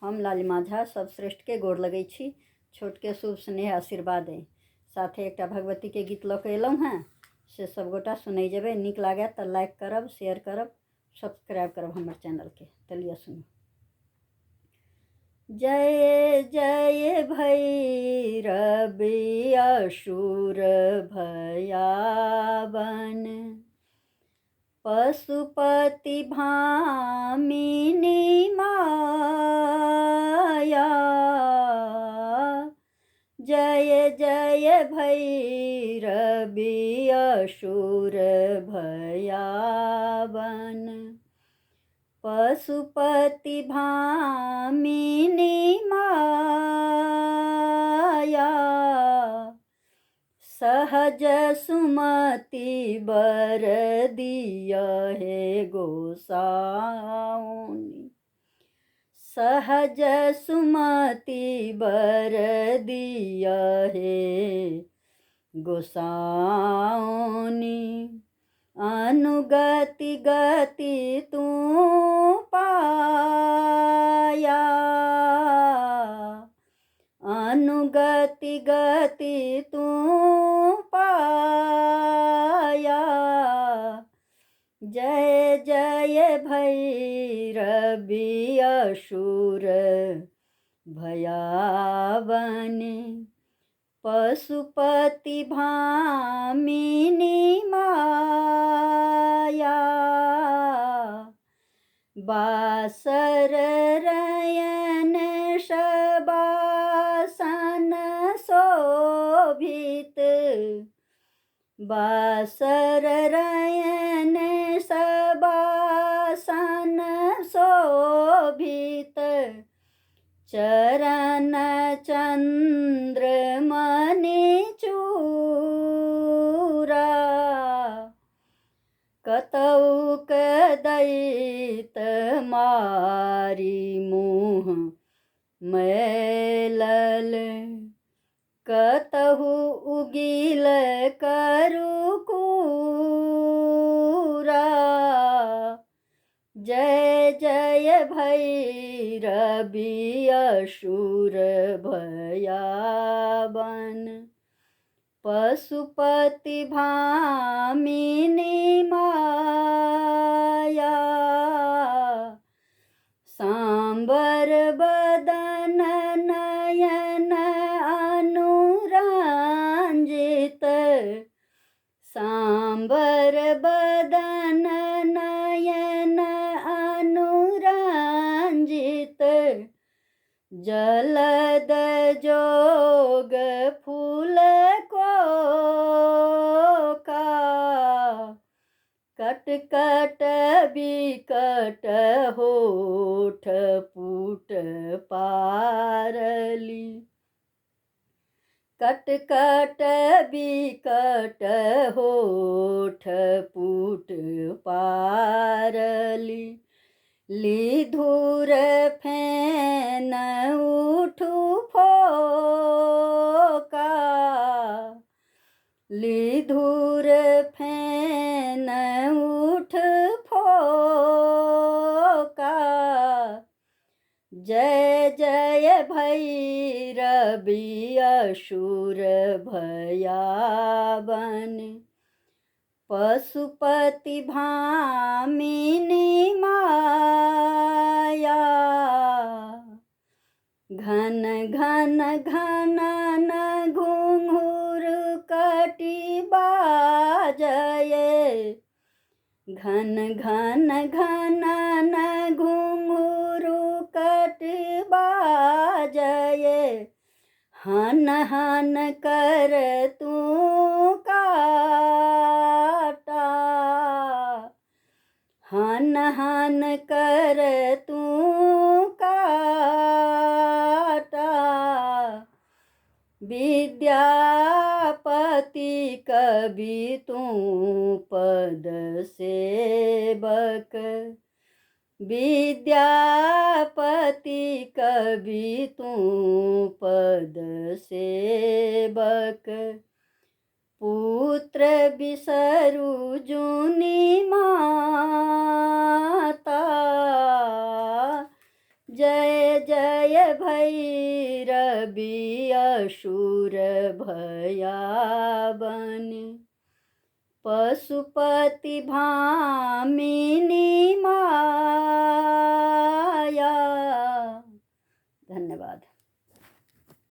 हम लालिमा झा सब श्रेष्ठ के गोड़ लगै छी। छोट के शुभ स्नेह आशीर्वाद है। साथे एक भगवती के गीत लऽ के अयलहुँ हैं, से सब गोटा सुनै जेबै। नीक लागे तो लाइक करब, शेयर करब, सब्सक्राइब करब हमर चैनल के। चलिए सुनू। जय जय भैरवी असुर भयावन, पशुपति भामिनी माया। जय जय भैरवी असुर भयावन, पशुपति भामिनी माया। सहज सुमति बर दिया है गोसाउनी, सहज सुमति बर दिया है गोसाउनी। अनुगति गति तू पाया, अनुगति गति तू पाया। जय जय भैरवी असुर भयावन, पशुपति भामिनी माया। बासर रयन शबासन शोभित, बासर रयन शबासन शोभित। चरण चंद्रमणि चूरा, कतौक दैत मारी मुँह मैलल, कतहु उगिल करुकूरा। जय जय भैरवी असुर भयावन, पशुपति भामिनी माया। सांबर बदन नयन अनुरंजित, सांबर बदन नयन अनुरंजित। जलद जोग फूल को का, कट कट बिकट होठ पुट पारली, कट कट बिकट होठ पुट पारली। लिधुर फैन उठु फोका, लिधुर फैन उठ फोका। जय जय भैरवी असुर भयावन, पशुपति भामिनी माया। घन घन घनन घुंघुर कटि बाजये, घन घन घनन घुंघुर कटि बाजये। हन हन कर तू काटा, हन हन कर तू काटा। विद्यापति कवि तू पद सेवक, विद्यापति कवि तू पद सेवक। पुत्र बिसरु जुनि माता, जय जय भैरवी असुर भयाबन पशुपति भामिनी माँ